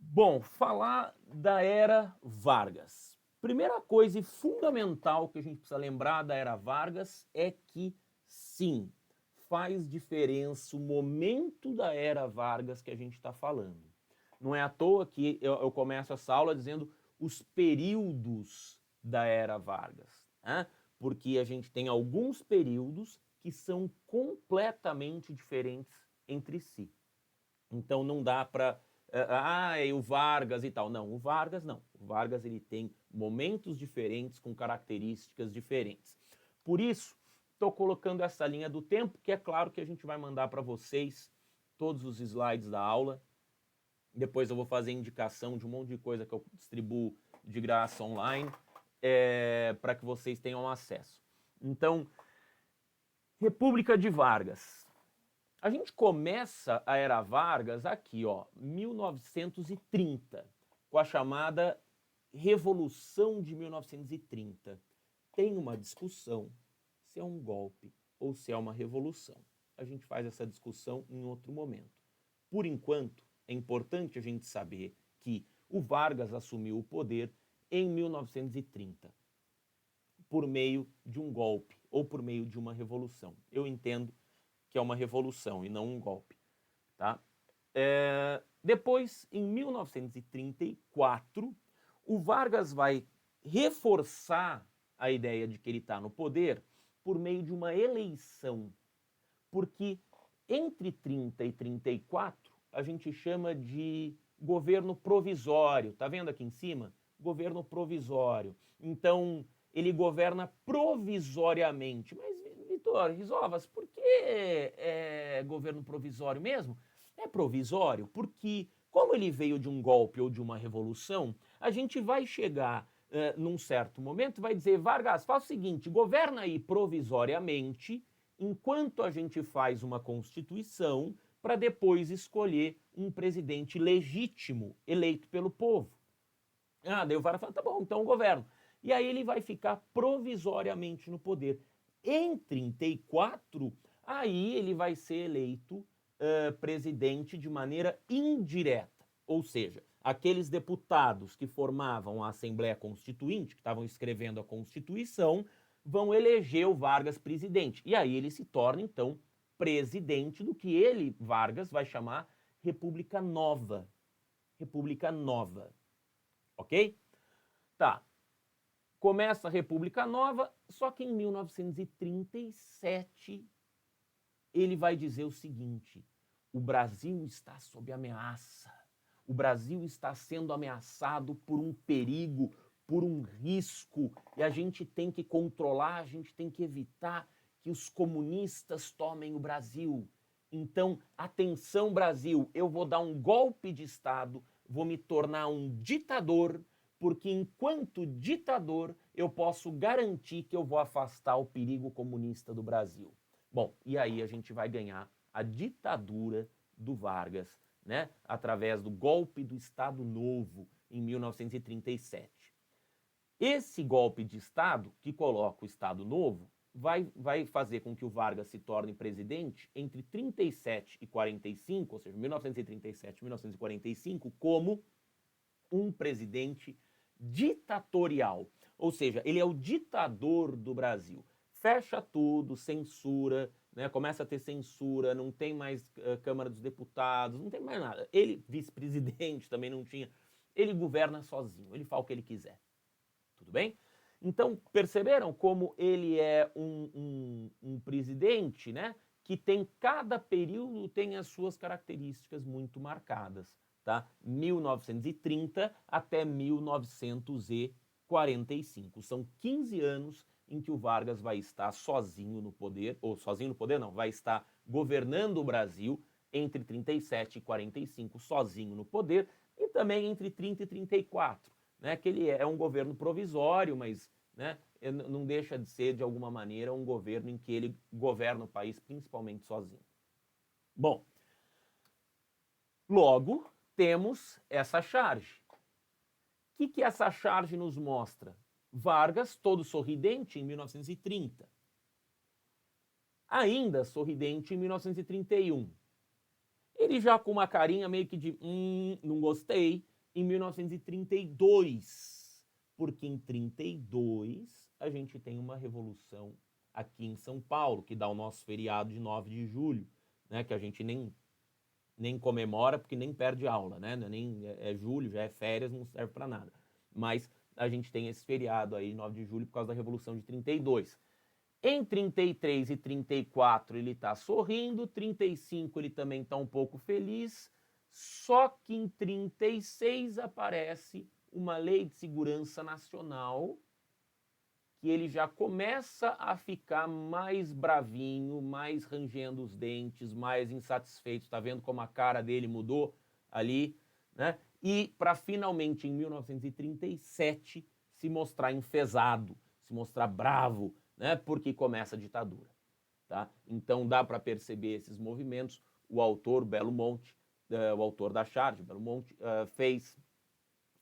Bom, falar da era Vargas. Primeira coisa e fundamental que a gente precisa lembrar da era Vargas é que, sim, faz diferença o momento da era Vargas que a gente está falando. Não é à toa que eu começo essa aula dizendo os períodos da era Vargas, né? Porque a gente tem alguns períodos que são completamente diferentes entre si. Então não dá para o Vargas e tal. Não, o Vargas não. O Vargas ele tem momentos diferentes com características diferentes. Por isso, estou colocando essa linha do tempo, que é claro que a gente vai mandar para vocês todos os slides da aula. Depois eu vou fazer indicação de um monte de coisa que eu distribuo de graça online para que vocês tenham acesso. Então, República de Vargas. A gente começa a era Vargas aqui, ó, 1930, com a chamada Revolução de 1930. Tem uma discussão se é um golpe ou se é uma revolução. A gente faz essa discussão em outro momento. Por enquanto, é importante a gente saber que o Vargas assumiu o poder em 1930 por meio de um golpe ou por meio de uma revolução. Eu entendo que é uma revolução e não um golpe. Tá? Depois, em 1934, o Vargas vai reforçar a ideia de que ele está no poder por meio de uma eleição. Porque entre 30 e 34, a gente chama de governo provisório. Tá vendo aqui em cima? Governo provisório. Então, ele governa provisoriamente. Mas, Vitor Rizovas, por que é governo provisório mesmo? É provisório porque, como ele veio de um golpe ou de uma revolução, a gente vai chegar num certo momento, vai dizer, Vargas, faz o seguinte, governa aí provisoriamente, enquanto a gente faz uma constituição para depois escolher um presidente legítimo, eleito pelo povo. Daí o Vargas fala, tá bom, então o governo. E aí ele vai ficar provisoriamente no poder. Em 34, aí ele vai ser eleito presidente de maneira indireta. Ou seja, aqueles deputados que formavam a Assembleia Constituinte, que estavam escrevendo a Constituição, vão eleger o Vargas presidente. E aí ele se torna, então, presidente do que ele, Vargas, vai chamar República Nova. República Nova. Ok? Tá. Começa a República Nova, só que em 1937 ele vai dizer o seguinte: o Brasil está sob ameaça. O Brasil está sendo ameaçado por um perigo, por um risco, e a gente tem que controlar, a gente tem que evitar que os comunistas tomem o Brasil. Então, atenção, Brasil, eu vou dar um golpe de Estado, vou me tornar um ditador, porque enquanto ditador eu posso garantir que eu vou afastar o perigo comunista do Brasil. Bom, e aí a gente vai ganhar a ditadura do Vargas, né? Através do golpe do Estado Novo em 1937. Esse golpe de Estado, que coloca o Estado Novo, vai fazer com que o Vargas se torne presidente entre 37 e 45, ou seja, 1937 e 1945, como um presidente ditatorial. Ou seja, ele é o ditador do Brasil. Fecha tudo, censura, né? Começa a ter censura, não tem mais Câmara dos Deputados, não tem mais nada. Ele, vice-presidente, também não tinha. Ele governa sozinho, ele faz o que ele quiser. Tudo bem? Então, perceberam como ele é um presidente, né? Que tem, cada período tem as suas características muito marcadas, tá? 1930 até 1945. São 15 anos em que o Vargas vai estar sozinho no poder, ou sozinho no poder não, vai estar governando o Brasil entre 37 e 45, sozinho no poder, e também entre 30 e 34, né? Que ele é um governo provisório, mas, né, não deixa de ser, de alguma maneira, um governo em que ele governa o país principalmente sozinho. Bom, logo temos essa charge. O que essa charge nos mostra? Vargas, todo sorridente, em 1930. Ainda sorridente em 1931. Ele já com uma carinha meio que de não gostei, em 1932, porque em 32 a gente tem uma revolução aqui em São Paulo, que dá o nosso feriado de 9 de julho, né, que a gente nem comemora porque nem perde aula, né? É julho, já é férias, não serve para nada. Mas a gente tem esse feriado aí, 9 de julho, por causa da Revolução de 32. Em 33 e 34 ele está sorrindo, 35 ele também está um pouco feliz, só que em 36 aparece uma lei de segurança nacional que ele já começa a ficar mais bravinho, mais rangendo os dentes, mais insatisfeito. Está vendo como a cara dele mudou ali, né? E para finalmente, em 1937, se mostrar enfesado, se mostrar bravo, né? Porque começa a ditadura. Tá? Então dá para perceber esses movimentos. O autor, Belo Monte, o autor da charge, Belo Monte, fez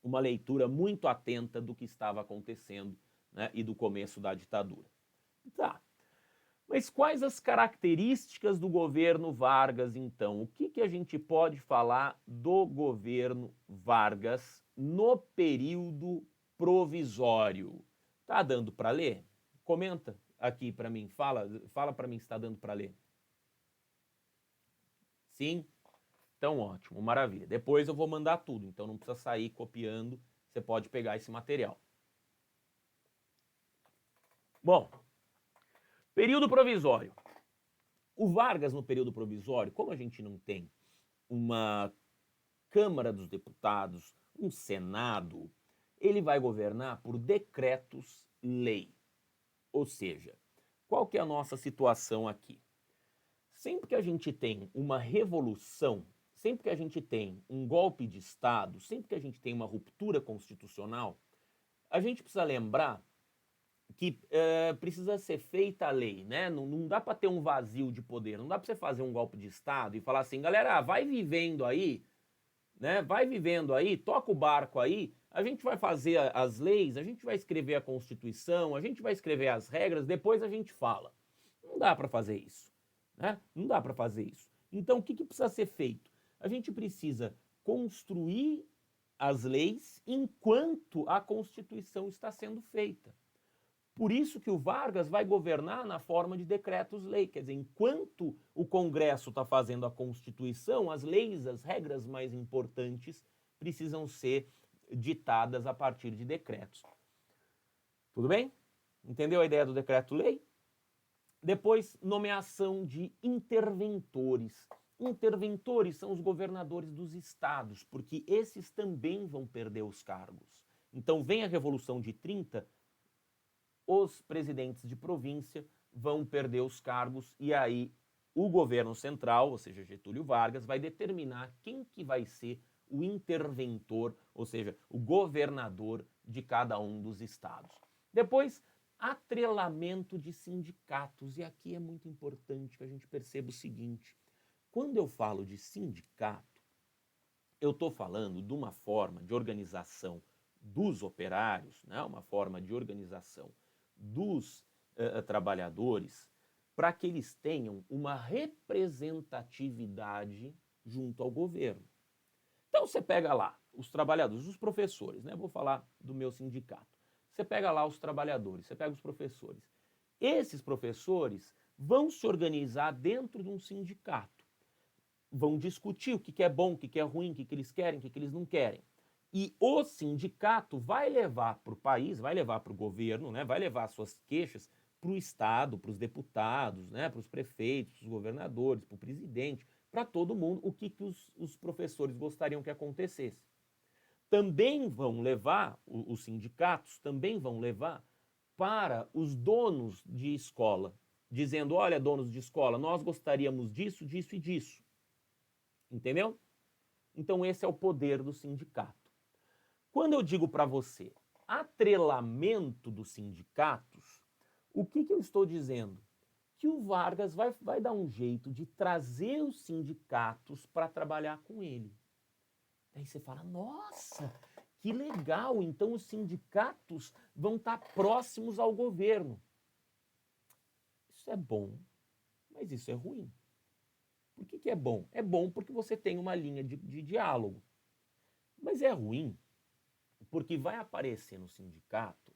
uma leitura muito atenta do que estava acontecendo, né, e do começo da ditadura. Tá. Mas quais as características do governo Vargas, então? O que a gente pode falar do governo Vargas no período provisório? Tá dando para ler? Comenta aqui para mim, fala para mim se está dando para ler. Sim? Então ótimo, maravilha. Depois eu vou mandar tudo, então não precisa sair copiando, você pode pegar esse material. Bom, período provisório. O Vargas, no período provisório, como a gente não tem uma Câmara dos Deputados, um Senado, ele vai governar por decretos-lei. Ou seja, qual que é a nossa situação aqui? Sempre que a gente tem uma revolução, sempre que a gente tem um golpe de Estado, sempre que a gente tem uma ruptura constitucional, a gente precisa lembrar que precisa ser feita a lei, né? Não dá para ter um vazio de poder, não dá para você fazer um golpe de Estado e falar assim, galera, vai vivendo aí, né? Vai vivendo aí, toca o barco aí, a gente vai fazer as leis, a gente vai escrever a Constituição, a gente vai escrever as regras, depois a gente fala. Não dá para fazer isso, né? Não dá para fazer isso. Então, o que precisa ser feito? A gente precisa construir as leis enquanto a Constituição está sendo feita. Por isso que o Vargas vai governar na forma de decretos-lei, quer dizer, enquanto o Congresso está fazendo a Constituição, as leis, as regras mais importantes precisam ser ditadas a partir de decretos. Tudo bem? Entendeu a ideia do decreto-lei? Depois, nomeação de interventores. Interventores são os governadores dos estados, porque esses também vão perder os cargos. Então, vem a Revolução de 30, os presidentes de província vão perder os cargos e aí o governo central, ou seja, Getúlio Vargas, vai determinar quem que vai ser o interventor, ou seja, o governador de cada um dos estados. Depois, atrelamento de sindicatos. E aqui é muito importante que a gente perceba o seguinte: quando eu falo de sindicato, eu estou falando de uma forma de organização dos operários, né? Uma forma de organização dos trabalhadores, para que eles tenham uma representatividade junto ao governo. Então você pega lá os trabalhadores, os professores, né? Vou falar do meu sindicato. Você pega lá os trabalhadores, você pega os professores. Esses professores vão se organizar dentro de um sindicato. Vão discutir o que é bom, o que é ruim, o que eles querem, o que eles não querem. E o sindicato vai levar para o país, vai levar para o governo, né? Vai levar suas queixas para o Estado, para os deputados, né? Para os prefeitos, para os governadores, para o presidente, para todo mundo, o que os professores gostariam que acontecesse. Também vão levar, os sindicatos também vão levar para os donos de escola, dizendo, olha, donos de escola, nós gostaríamos disso, disso e disso. Entendeu? Então esse é o poder do sindicato. Quando eu digo para você atrelamento dos sindicatos, o que eu estou dizendo? Que o Vargas vai dar um jeito de trazer os sindicatos para trabalhar com ele. Daí você fala, nossa, que legal, então os sindicatos vão estar próximos ao governo. Isso é bom, mas isso é ruim. Por que é bom? É bom porque você tem uma linha de diálogo. Mas é ruim porque vai aparecer no sindicato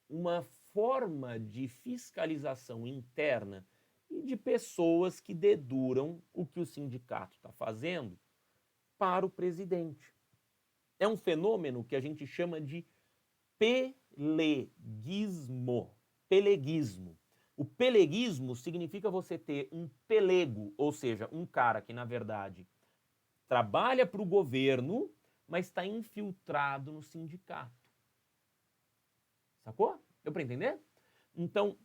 uma forma de fiscalização interna e de pessoas que deduram o que o sindicato está fazendo para o presidente. É um fenômeno que a gente chama de peleguismo. Peleguismo. O peleguismo significa você ter um pelego, ou seja, um cara que, na verdade, trabalha para o governo, mas está infiltrado no sindicato. Sacou? Deu para entender? Então,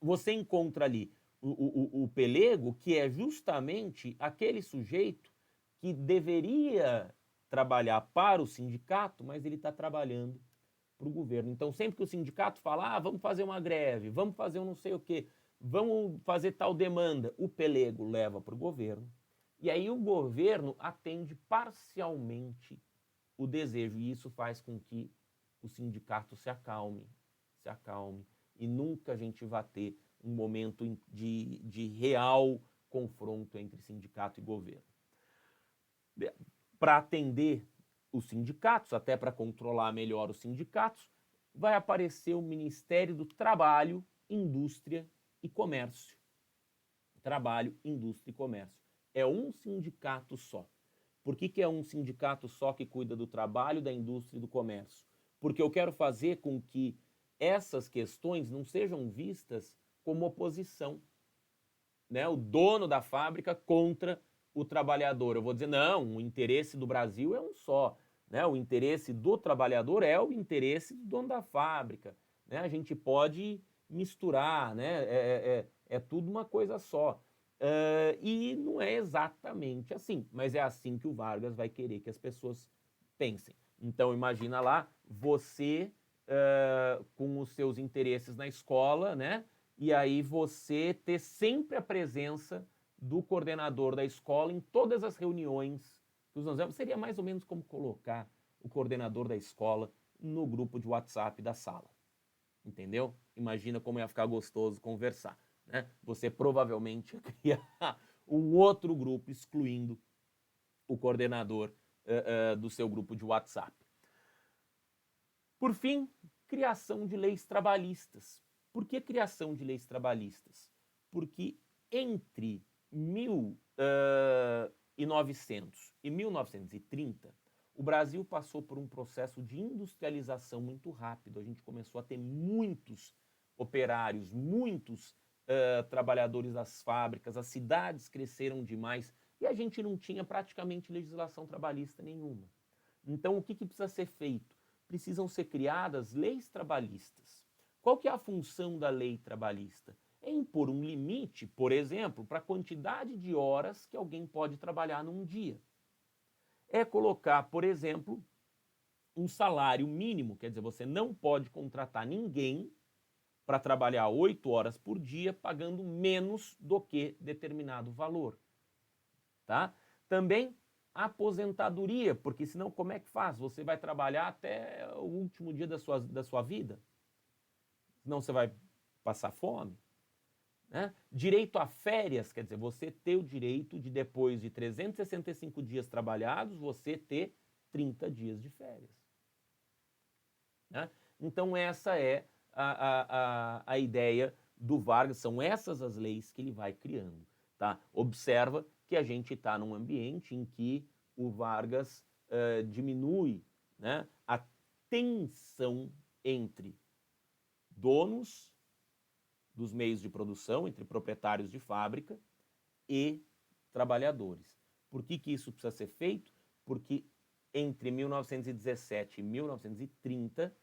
você encontra ali o pelego, que é justamente aquele sujeito que deveria trabalhar para o sindicato, mas ele está trabalhando para o governo. Então, sempre que o sindicato fala, vamos fazer uma greve, vamos fazer um não sei o quê, vamos fazer tal demanda, o pelego leva para o governo, e aí o governo atende parcialmente o desejo, e isso faz com que o sindicato se acalme, e nunca a gente vai ter um momento de real confronto entre sindicato e governo. Para atender os sindicatos, até para controlar melhor os sindicatos, vai aparecer o Ministério do Trabalho, Indústria e Comércio. Trabalho, Indústria e Comércio. É um sindicato só. Por que é um sindicato só que cuida do trabalho, da indústria e do comércio? Porque eu quero fazer com que essas questões não sejam vistas como oposição, né? O dono da fábrica contra o trabalhador. Eu vou dizer, não, o interesse do Brasil é um só. Né? O interesse do trabalhador é o interesse do dono da fábrica. Né? A gente pode misturar, né? É tudo uma coisa só. E não é exatamente assim, mas é assim que o Vargas vai querer que as pessoas pensem. Então imagina lá, você com os seus interesses na escola, né? E aí você ter sempre a presença do coordenador da escola em todas as reuniões que nós vamos. Seria mais ou menos como colocar o coordenador da escola no grupo de WhatsApp da sala. Entendeu? Imagina como ia ficar gostoso conversar. Né? Você provavelmente ia criar um outro grupo excluindo o coordenador do seu grupo de WhatsApp. Por fim, criação de leis trabalhistas. Por que criação de leis trabalhistas? Porque entre 1900 e 1930, o Brasil passou por um processo de industrialização muito rápido. A gente começou a ter muitos operários, muitos trabalhadores das fábricas, as cidades cresceram demais e a gente não tinha praticamente legislação trabalhista nenhuma. Então, o que precisa ser feito? Precisam ser criadas leis trabalhistas. Qual que é a função da lei trabalhista? É impor um limite, por exemplo, para a quantidade de horas que alguém pode trabalhar num dia. É colocar, por exemplo, um salário mínimo, quer dizer, você não pode contratar ninguém para trabalhar 8 horas por dia pagando menos do que determinado valor. Tá? Também aposentadoria, porque senão como é que faz? Você vai trabalhar até o último dia da sua vida? Senão você vai passar fome. Né? Direito a férias, quer dizer, você ter o direito de depois de 365 dias trabalhados, você ter 30 dias de férias. Né? Então essa é a ideia do Vargas, são essas as leis que ele vai criando. Tá? Observa que a gente está num ambiente em que o Vargas diminui, né, a tensão entre donos dos meios de produção, entre proprietários de fábrica e trabalhadores. Por que isso precisa ser feito? Porque entre 1917 e 1930,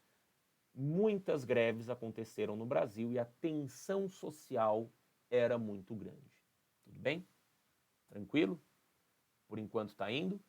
muitas greves aconteceram no Brasil e a tensão social era muito grande. Tudo bem? Tranquilo? Por enquanto está indo?